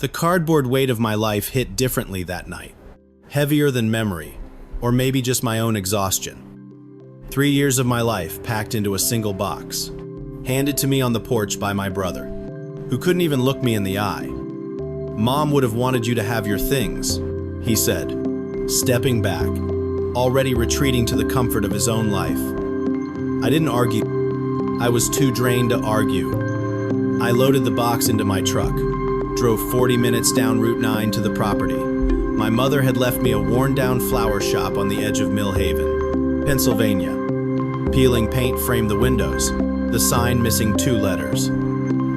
The cardboard weight of my life hit differently that night. Heavier than memory, or maybe just my own exhaustion. 3 years of my life packed into a single box, handed to me on the porch by my brother, who couldn't even look me in the eye. "Mom would have wanted you to have your things," he said, stepping back, already retreating to the comfort of his own life. I didn't argue. I was too drained to argue. I loaded the box into my truck, drove 40 minutes down Route 9 to the property. My mother had left me a worn-down flower shop on the edge of Mill Haven, Pennsylvania. Peeling paint framed the windows, the sign missing 2 letters.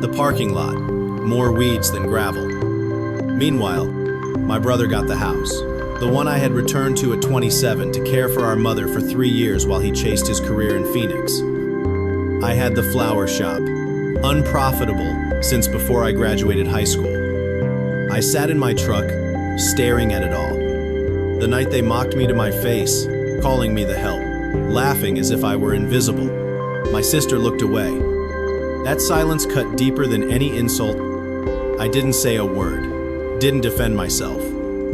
The parking lot, more weeds than gravel. Meanwhile, my brother got the house, the one I had returned to at 27 to care for our mother for 3 years while he chased his career in Phoenix. I had the flower shop, unprofitable since before I graduated high school. I sat in my truck, staring at it all. The night they mocked me to my face, calling me the help, laughing as if I were invisible. My sister looked away. That silence cut deeper than any insult. I didn't say a word, didn't defend myself,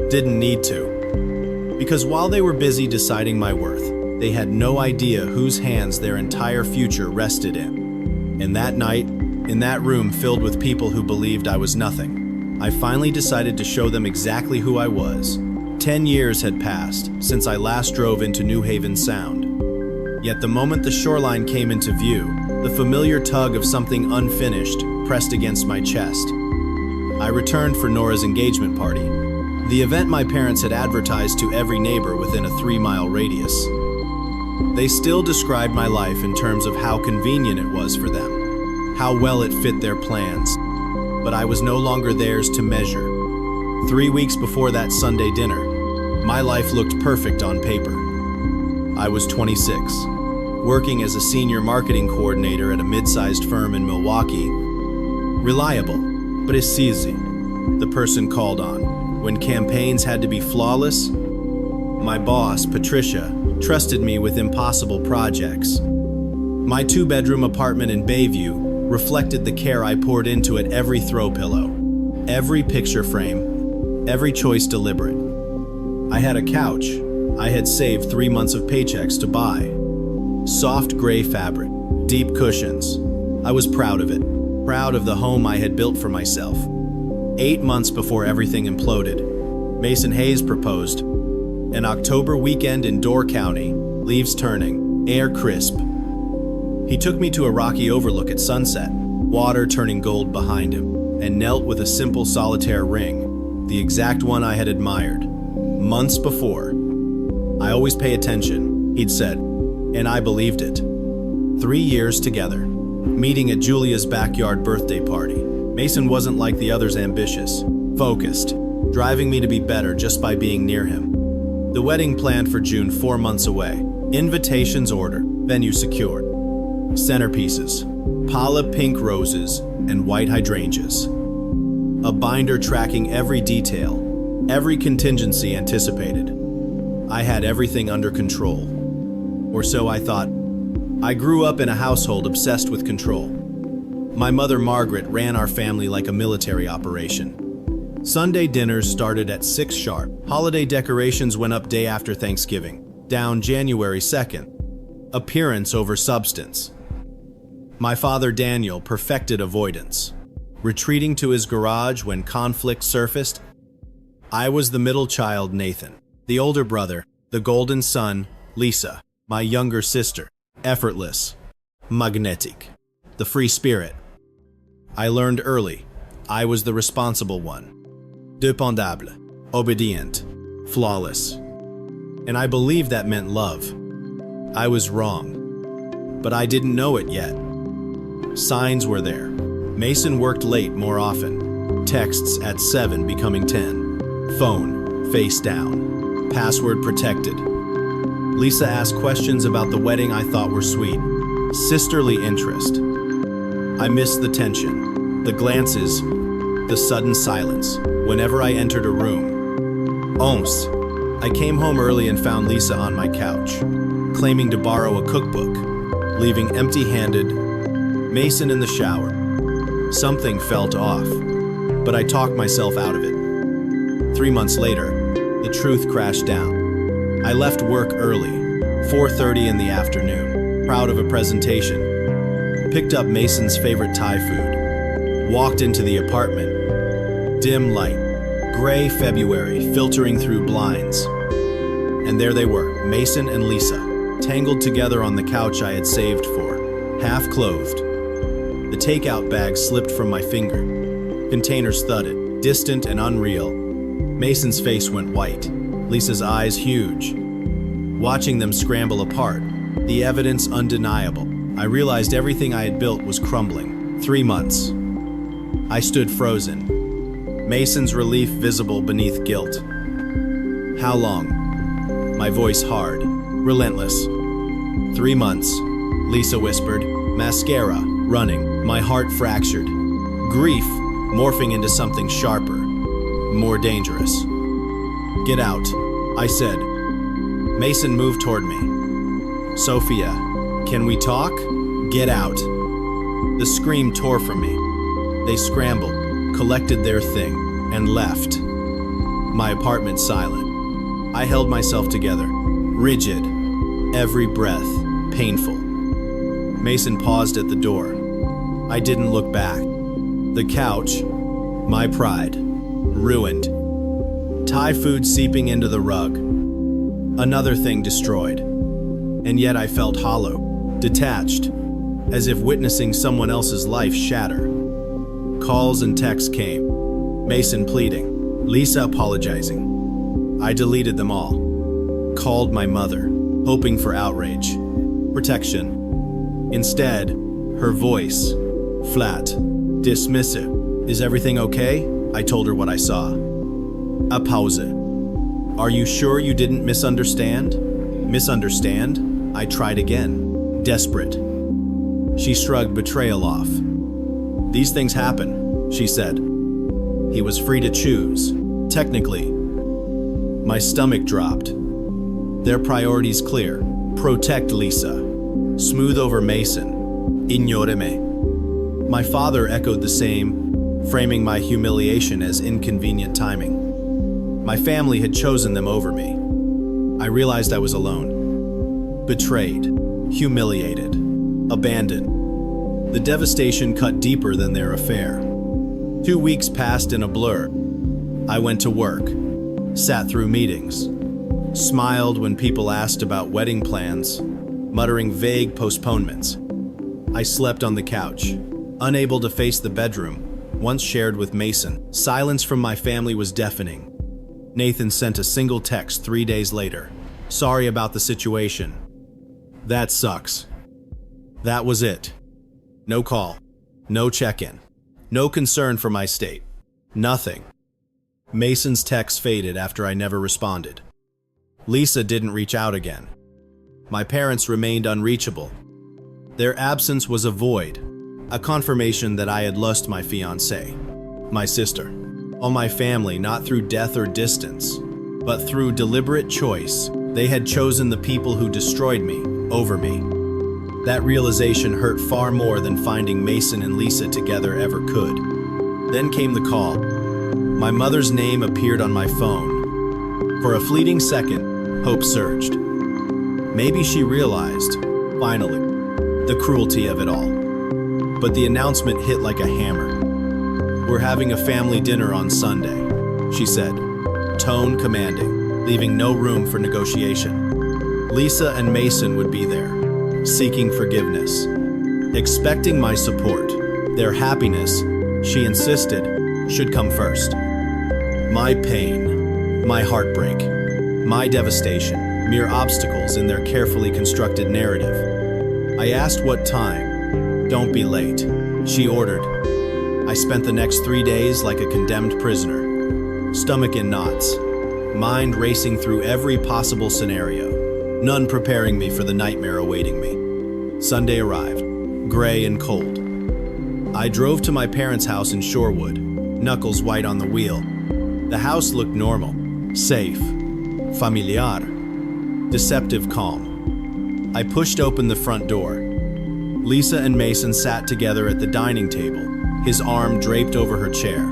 didn't need to. Because while they were busy deciding my worth, they had no idea whose hands their entire future rested in. And that night, in that room filled with people who believed I was nothing, I finally decided to show them exactly who I was. 10 years had passed since I last drove into New Haven Sound. Yet the moment the shoreline came into view, the familiar tug of something unfinished pressed against my chest. I returned for Nora's engagement party, the event my parents had advertised to every neighbor within a 3-mile radius. They still described my life in terms of how convenient it was for them, how well it fit their plans, but I was no longer theirs to measure. 3 weeks before that Sunday dinner, my life looked perfect on paper. I was 26, working as a senior marketing coordinator at a mid-sized firm in Milwaukee. Reliable, preciso, the person called on. When campaigns had to be flawless, my boss, Patricia, trusted me with impossible projects. My 2-bedroom apartment in Bayview reflected the care I poured into it every throw pillow, every picture frame, every choice deliberate. I had a couch I had saved 3 months of paychecks to buy. Soft gray fabric, deep cushions. I was proud of it, proud of the home I had built for myself. 8 months before everything imploded, Mason Hayes proposed. An October weekend in Door County, leaves turning, air crisp. He took me to a rocky overlook at sunset, water turning gold behind him, and knelt with a simple solitaire ring, the exact one I had admired months before. "I always pay attention," he'd said, and I believed it. 3 years together, meeting at Julia's backyard birthday party. Mason wasn't like the others, ambitious, focused, driving me to be better just by being near him. The wedding planned for June, 4 months away. Invitations ordered, venue secured. Centerpieces, Paula pink roses and white hydrangeas. A binder tracking every detail, every contingency anticipated. I had everything under control. Or so I thought. I grew up in a household obsessed with control. My mother, Margaret, ran our family like a military operation. Sunday dinners started at 6 sharp. Holiday decorations went up day after Thanksgiving, down January 2nd. Appearance over substance. My father, Daniel, perfected avoidance, retreating to his garage when conflict surfaced. I was the middle child, Nathan, the older brother, the golden son, Lisa, my younger sister, effortless, magnetic, the free spirit. I learned early, I was the responsible one. Dependable, obedient, flawless. And I believed that meant love. I was wrong, but I didn't know it yet. Signs were there. Mason worked late more often. Texts at 7 becoming 10. Phone, face down. Password protected. Lisa asked questions about the wedding I thought were sweet. Sisterly interest. I missed the tension, the glances, the sudden silence whenever I entered a room. Once, I came home early and found Lisa on my couch, claiming to borrow a cookbook, leaving empty-handed. Mason in the shower. Something felt off. but I talked myself out of it. 3 months later, the truth crashed down. I left work early, 4:30 in the afternoon, proud of a presentation. Picked up Mason's favorite Thai food. Walked into the apartment. Dim light, gray February filtering through blinds. And there they were, Mason and Lisa, tangled together on the couch I had saved for, half-clothed. The takeout bag slipped from my finger. Containers thudded, distant and unreal. Mason's face went white, Lisa's eyes huge. Watching them scramble apart, the evidence undeniable, I realized everything I had built was crumbling. 3 months. I stood frozen, Mason's relief visible beneath guilt. How long? My voice hard, relentless. 3 months, Lisa whispered, mascara, running, my heart fractured. Grief morphing into something sharper, more dangerous. Get out, I said. Mason moved toward me. Sophia, can we talk? Get out. The scream tore from me. They scrambled, collected their thing, and left. My apartment silent. I held myself together, rigid, every breath painful. Mason paused at the door. I didn't look back. The couch, my pride, ruined. Thai food seeping into the rug. Another thing destroyed. And yet I felt hollow, detached, as if witnessing someone else's life shatter. Calls and texts came. Mason pleading, Lisa apologizing. I deleted them all. Called my mother, hoping for outrage, protection. Instead, her voice, flat, dismissive. Is everything okay? I told her what I saw. A pause. Are you sure you didn't misunderstand? Misunderstand? I tried again, desperate. She shrugged betrayal off. These things happen, she said. He was free to choose, technically. My stomach dropped. Their priorities clear. Protect Lisa. Smooth over Mason. Ignoreme. My father echoed the same, framing my humiliation as inconvenient timing. My family had chosen them over me. I realized I was alone. Betrayed. Humiliated. Abandoned. The devastation cut deeper than their affair. 2 weeks passed in a blur. I went to work. Sat through meetings, smiled when people asked about wedding plans, muttering vague postponements. I slept on the couch, unable to face the bedroom, once shared with Mason. Silence from my family was deafening. Nathan sent a single text 3 days later. Sorry about the situation. That sucks. That was it. No call, no check-in, no concern for my state, nothing. Mason's text faded after I never responded. Lisa didn't reach out again. My parents remained unreachable. Their absence was a void, a confirmation that I had lost my fiancée, my sister. All my family, not through death or distance, but through deliberate choice, they had chosen the people who destroyed me over me. That realization hurt far more than finding Mason and Lisa together ever could. Then came the call. My mother's name appeared on my phone. For a fleeting second, hope surged. Maybe she realized, finally, the cruelty of it all. But the announcement hit like a hammer. We're having a family dinner on Sunday, she said, tone commanding, leaving no room for negotiation. Lisa and Mason would be there, seeking forgiveness, expecting my support. Their happiness, she insisted, should come first. My pain, my heartbreak, my devastation, mere obstacles in their carefully constructed narrative. I asked what time. Don't be late, she ordered. I spent the next 3 days like a condemned prisoner, stomach in knots, mind racing through every possible scenario, none preparing me for the nightmare awaiting me. Sunday arrived, gray and cold. I drove to my parents' house in Shorewood, knuckles white on the wheel. The house looked normal, safe, familiar, deceptive calm. I pushed open the front door. Lisa and Mason sat together at the dining table, his arm draped over her chair.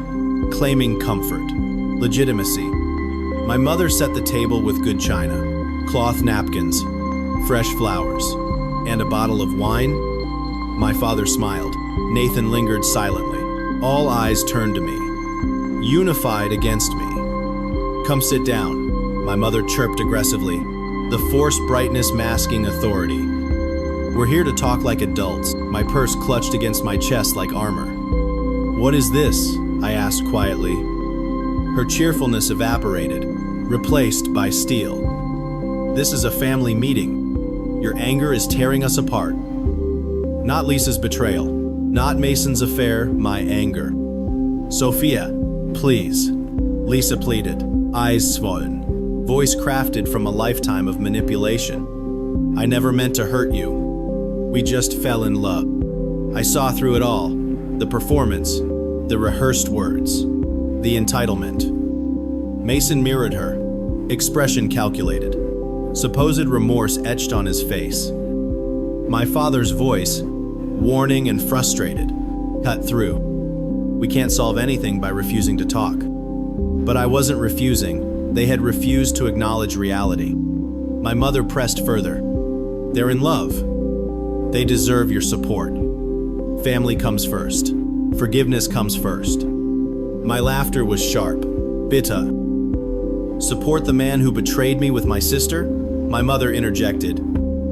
claiming comfort, legitimacy. My mother set the table with good china, cloth napkins, fresh flowers, and a bottle of wine. My father smiled. Nathan lingered silently. All eyes turned to me, unified against me. "Come sit down," my mother chirped aggressively, the forced brightness masking authority. "We're here to talk like adults." My purse clutched against my chest like armor. "What is this?" I asked quietly. Her cheerfulness evaporated, replaced by steel. "This is a family meeting. Your anger is tearing us apart." Not Lisa's betrayal, not Mason's affair, my anger. "Sophia, please," Lisa pleaded, eyes swollen, voice crafted from a lifetime of manipulation. "I never meant to hurt you. We just fell in love." I saw through it all, the performance, the rehearsed words, the entitlement. Mason mirrored her, expression calculated, supposed remorse etched on his face. My father's voice, warning and frustrated, cut through. "We can't solve anything by refusing to talk." But I wasn't refusing. They had refused to acknowledge reality. My mother pressed further. "They're in love. They deserve your support. Family comes first. Forgiveness comes first." My laughter was sharp, bitter. "Support the man who betrayed me with my sister?" My mother interjected.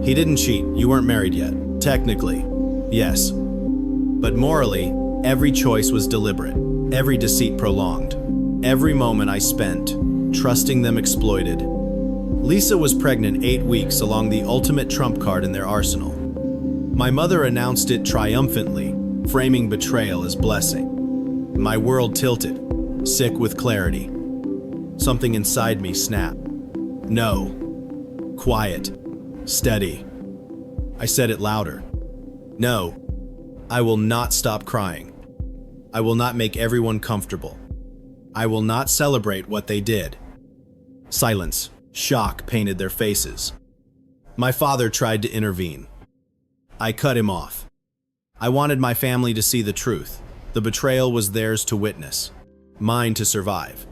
"He didn't cheat. You weren't married yet. Technically, yes. But morally, every choice was deliberate, every deceit prolonged, every moment I spent trusting them exploited." Lisa was pregnant 8 weeks along the ultimate trump card in their arsenal. My mother announced it triumphantly, framing betrayal as blessing. My world tilted, sick with clarity. Something inside me snapped. "No." Quiet. Steady. I said it louder. "No. I will not stop crying. I will not make everyone comfortable. I will not celebrate what they did." Silence. Shock painted their faces. My father tried to intervene. I cut him off. I wanted my family to see the truth. The betrayal was theirs to witness, mine to survive.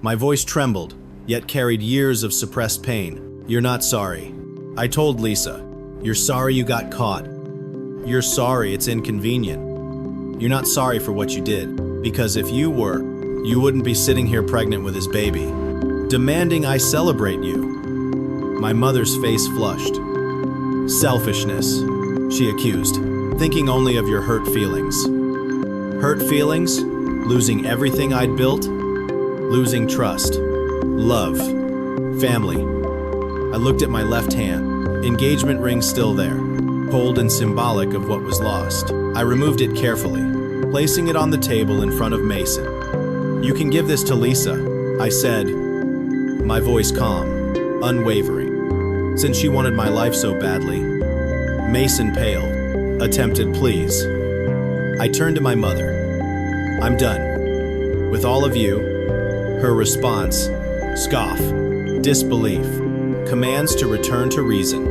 My voice trembled, yet carried years of suppressed pain. "You're not sorry." I told Lisa. "You're sorry you got caught. You're sorry it's inconvenient. You're not sorry for what you did, because if you were, you wouldn't be sitting here pregnant with his baby, demanding I celebrate you." My mother's face flushed. "Selfishness," she accused, "thinking only of your hurt feelings." Hurt feelings? Losing everything I'd built? Losing trust, love, family. I looked at my left hand, engagement ring still there, cold and symbolic of what was lost. I removed it carefully, placing it on the table in front of Mason. "You can give this to Lisa," I said, my voice calm, unwavering, since she wanted my life so badly. Mason paled, attempted pleas. I turned to my mother. "I'm done. With all of you." Her response, scoff, disbelief, commands to return to reason.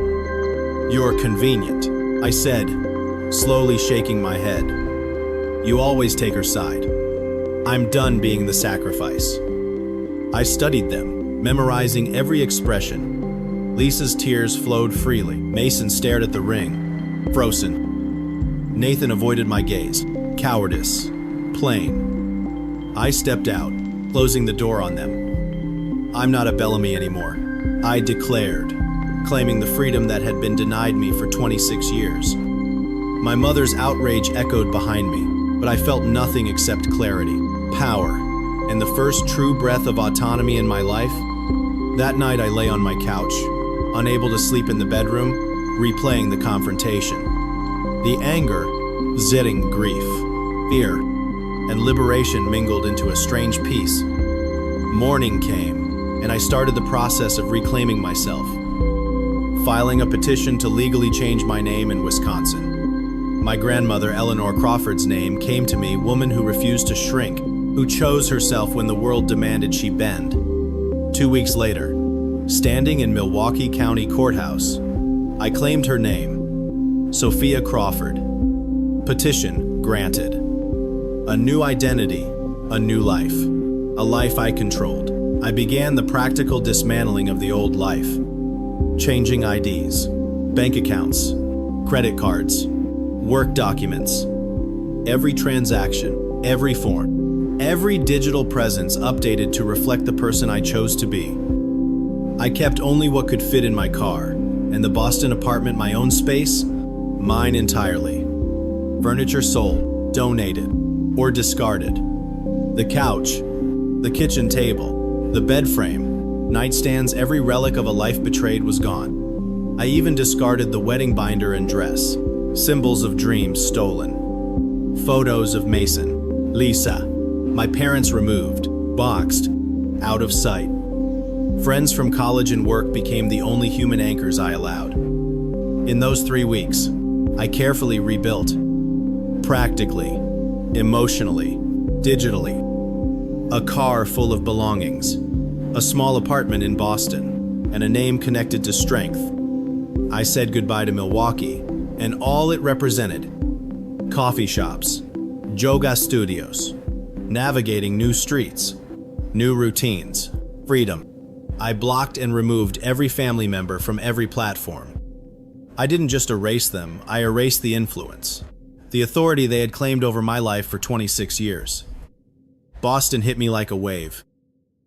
"You're convenient," I said, slowly shaking my head. "You always take her side. I'm done being the sacrifice." I studied them, memorizing every expression. Lisa's tears flowed freely. Mason stared at the ring, frozen. Nathan avoided my gaze. Cowardice. Plain. I stepped out, closing the door on them. "I'm not a Bellamy anymore," I declared, claiming the freedom that had been denied me for 26 years. My mother's outrage echoed behind me, but I felt nothing except clarity, power, and the first true breath of autonomy in my life. That night I lay on my couch, unable to sleep in the bedroom, replaying the confrontation. The anger, zitting grief, fear, and liberation mingled into a strange peace. Morning came, and I started the process of reclaiming myself, filing a petition to legally change my name in Wisconsin. My grandmother, Eleanor Crawford's name, came to me, woman who refused to shrink, who chose herself when the world demanded she bend. 2 weeks later, standing in Milwaukee County Courthouse, I claimed her name, Sophia Crawford. Petition granted. A new identity, A new life. A life I controlled. I began the practical dismantling of the old life. Changing IDs, bank accounts, credit cards, work documents. Every transaction, every form, every digital presence updated to reflect the person I chose to be. I kept only what could fit in my car, and the Boston apartment my own space, mine entirely. Furniture sold, donated, or discarded. The couch, the kitchen table, the bed frame, nightstands, every relic of a life betrayed was gone. I even discarded the wedding binder and dress, symbols of dreams stolen. Photos of Mason, Lisa, my parents removed, boxed, out of sight. Friends from college and work became the only human anchors I allowed. In those 3 weeks, I carefully rebuilt. Practically, emotionally, digitally. A car full of belongings, a small apartment in Boston, and a name connected to strength. I said goodbye to Milwaukee and all it represented. Coffee shops, yoga studios, navigating new streets, new routines, freedom. I blocked and removed every family member from every platform. I didn't just erase them, I erased the influence, the authority they had claimed over my life for 26 years. Boston hit me like a wave.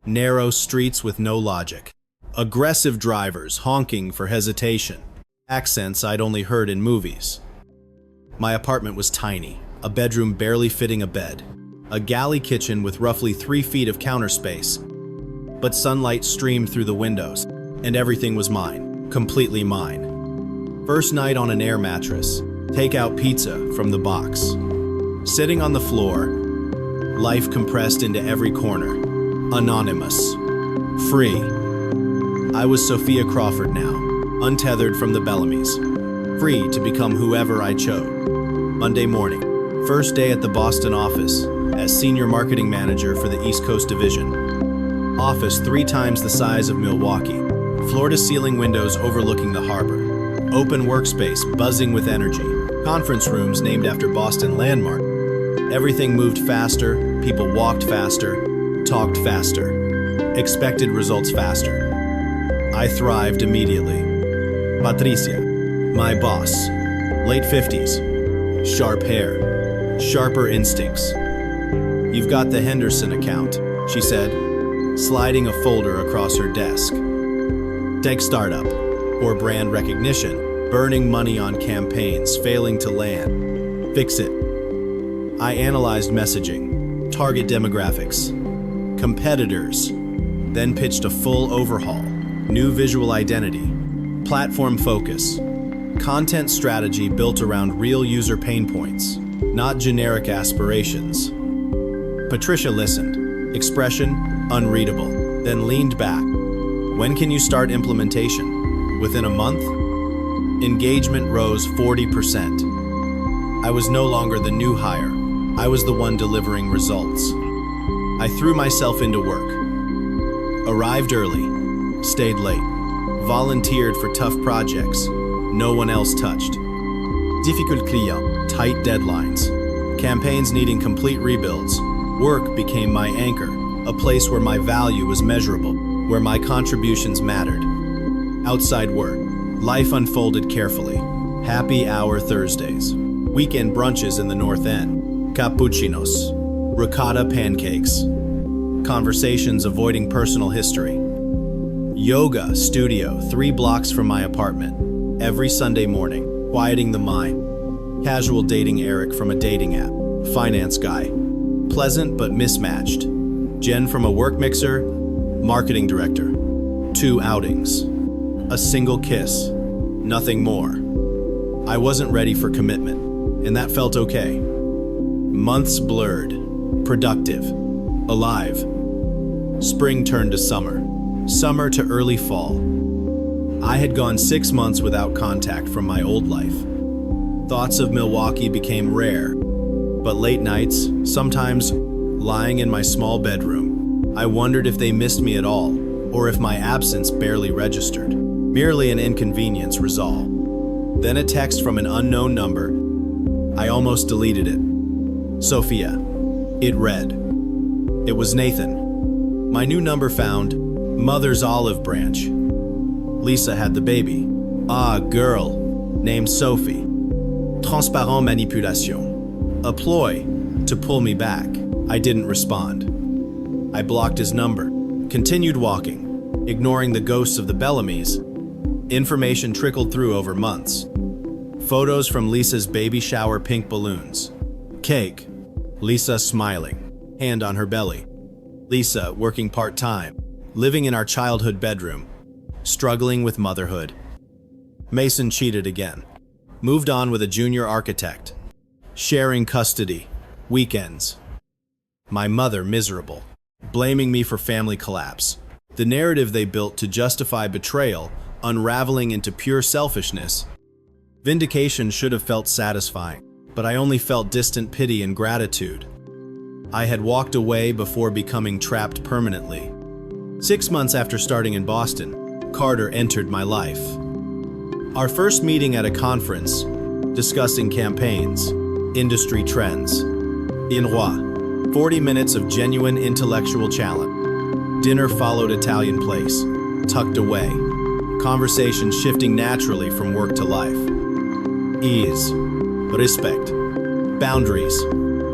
Narrow streets with no logic. Aggressive drivers honking for hesitation. Accents I'd only heard in movies. My apartment was tiny, a bedroom barely fitting a bed, a galley kitchen with roughly 3 feet of counter space. But sunlight streamed through the windows, and everything was mine, completely mine. First night on an air mattress, takeout pizza from the box. Sitting on the floor, life compressed into every corner. Anonymous. Free. I was Sophia Crawford now, untethered from the Bellamy's. Free to become whoever I chose. Monday morning, first day at the Boston office, as Senior Marketing Manager for the East Coast Division. Office 3 times the size of Milwaukee. Floor-to-ceiling windows overlooking the harbor. Open workspace buzzing with energy. Conference rooms named after Boston landmark. Everything moved faster, people walked faster, talked faster, expected results faster. I thrived immediately. Patricia, my boss, late 50s, sharp hair, sharper instincts. You've got the Henderson account, she said, sliding a folder across her desk. Tech startup, or brand recognition, burning money on campaigns, failing to land. Fix it. I analyzed messaging, target demographics, competitors, then pitched a full overhaul, new visual identity, platform focus, content strategy built around real user pain points, not generic aspirations. Patricia listened, expression unreadable, then leaned back. When can you start implementation? Within a month? Engagement rose 40%. I was no longer the new hire. I was the one delivering results. I threw myself into work. Arrived early, stayed late, volunteered for tough projects no one else touched. Difficult client, tight deadlines, campaigns needing complete rebuilds. Work became my anchor, a place where my value was measurable, where my contributions mattered. Outside work, life unfolded carefully. Happy hour Thursdays, weekend brunches in the North End, cappuccinos, ricotta pancakes, conversations avoiding personal history. Yoga studio 3 blocks from my apartment, every Sunday morning, quieting the mind. Casual dating Eric from a dating app, finance guy, pleasant but mismatched. Jen from a work mixer, marketing director. 2 outings, a single kiss, nothing more. I wasn't ready for commitment, and that felt okay. Months blurred, productive, alive. Spring turned to summer, summer to early fall. I had gone 6 months without contact from my old life. Thoughts of Milwaukee became rare, but late nights, sometimes lying in my small bedroom, I wondered if they missed me at all, or if my absence barely registered, merely an inconvenience resolved. Then a text from an unknown number. I almost deleted it. Sophia. It read, It was Nathan. My new number found, mother's olive branch. Lisa had the baby. Ah, girl, named Sophie. Transparent manipulation. A ploy to pull me back. I didn't respond. I blocked his number, continued walking, ignoring the ghosts of the Bellamys. Information trickled through over months. Photos from Lisa's baby shower, pink balloons. Cake. Lisa smiling, hand on her belly. Lisa working part-time, living in our childhood bedroom, struggling with motherhood. Mason cheated again. Moved on with a junior architect. Sharing custody. Weekends. My mother miserable, blaming me for family collapse. The narrative they built to justify betrayal unraveling into pure selfishness. Vindication should have felt satisfying, but I only felt distant pity and gratitude. I had walked away before becoming trapped permanently. 6 months after starting in Boston, Carter entered my life. Our first meeting at a conference, discussing campaigns, industry trends. In Roy, 40 minutes of genuine intellectual challenge. Dinner followed Italian place, tucked away. Conversation shifting naturally from work to life. Ease, respect, boundaries,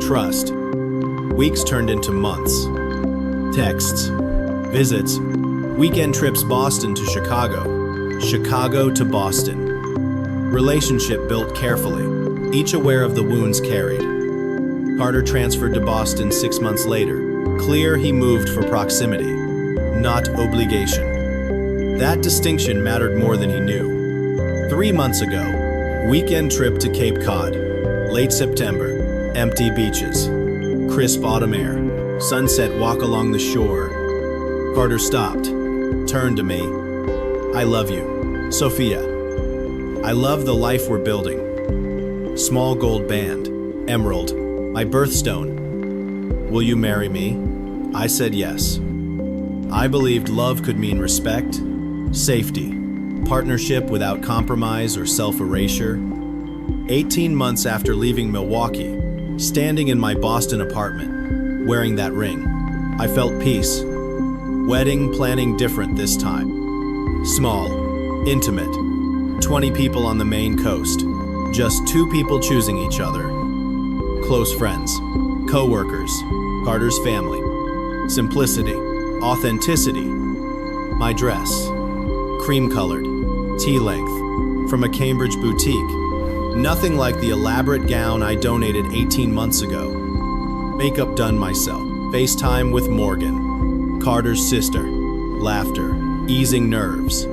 trust. Weeks turned into months. Texts, visits, weekend trips Boston to Chicago, Chicago to Boston. Relationship built carefully, each aware of the wounds carried. Carter transferred to Boston 6 months later. Clear he moved for proximity, not obligation. That distinction mattered more than he knew. 3 months ago, weekend trip to Cape Cod. Late September, empty beaches. Crisp autumn air, sunset walk along the shore. Carter stopped, turned to me. I love you, Sophia. I love the life we're building. Small gold band, emerald, my birthstone. Will you marry me? I said yes. I believed love could mean respect, safety, partnership without compromise or self-erasure. 18 months after leaving Milwaukee, standing in my Boston apartment, wearing that ring, I felt peace. Wedding planning different this time. Small, intimate, 20 people on the Maine coast, just 2 people choosing each other. Close friends, co-workers, Carter's family. Simplicity, authenticity. My dress, cream-colored, tea length, from a Cambridge boutique. Nothing like the elaborate gown I donated 18 months ago. Makeup done myself. FaceTime with Morgan, Carter's sister. Laughter, easing nerves.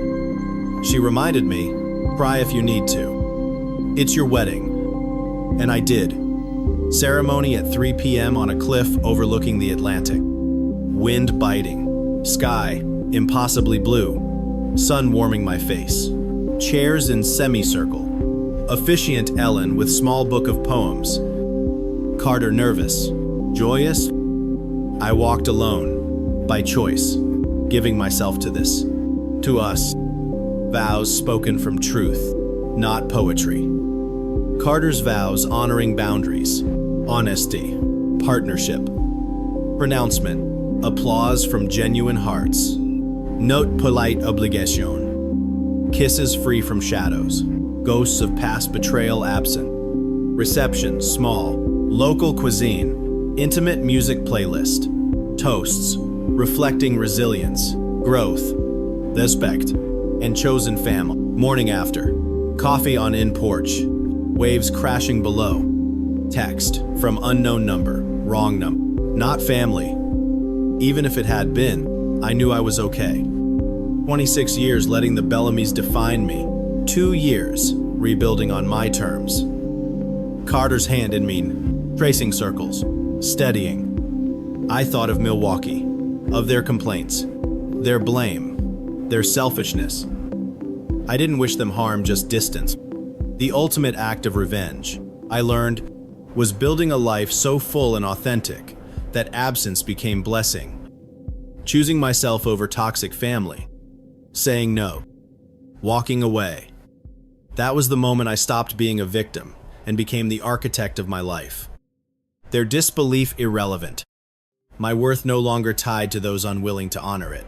She reminded me, cry if you need to. It's your wedding. And I did. Ceremony at 3 p.m. on a cliff overlooking the Atlantic. Wind biting. Sky, impossibly blue. Sun warming my face. Chairs in semicircle. Officiant Ellen with small book of poems. Carter nervous. Joyous? I walked alone, by choice, giving myself to this. To us. Vows spoken from truth, not poetry. Carter's vows honoring boundaries, honesty, partnership. Pronouncement, applause from genuine hearts. Note polite obligation. Kisses free from shadows. Ghosts of past betrayal absent. Reception, small. Local cuisine. Intimate music playlist. Toasts, reflecting resilience, growth, respect, and chosen family. Morning after. Coffee on in porch. Waves crashing below. Text, from unknown number, wrong number. Not family. Even if it had been, I knew I was okay. 26 years letting the Bellamys define me. 2 years, rebuilding on my terms. Carter's hand in me, tracing circles, steadying. I thought of Milwaukee, of their complaints, their blame, their selfishness. I didn't wish them harm, just distance. The ultimate act of revenge, I learned, was building a life so full and authentic that absence became blessing. Choosing myself over toxic family, saying no, walking away. That was the moment I stopped being a victim and became the architect of my life. Their disbelief irrelevant. my worth no longer tied to those unwilling to honor it.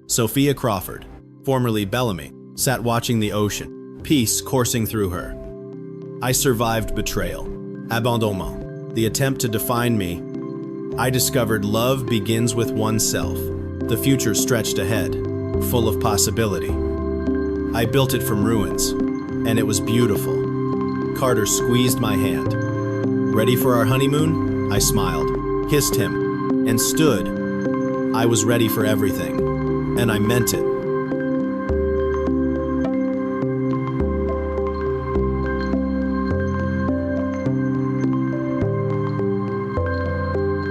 Sophia Crawford, formerly Bellamy, sat watching the ocean, peace coursing through her. I survived betrayal, abandonnement, the attempt to define me. I discovered love begins with oneself. The future stretched ahead, full of possibility. I built it from ruins, and it was beautiful. Carter squeezed my hand. Ready for our honeymoon? I smiled, kissed him, and stood. I was ready for everything, and I meant it.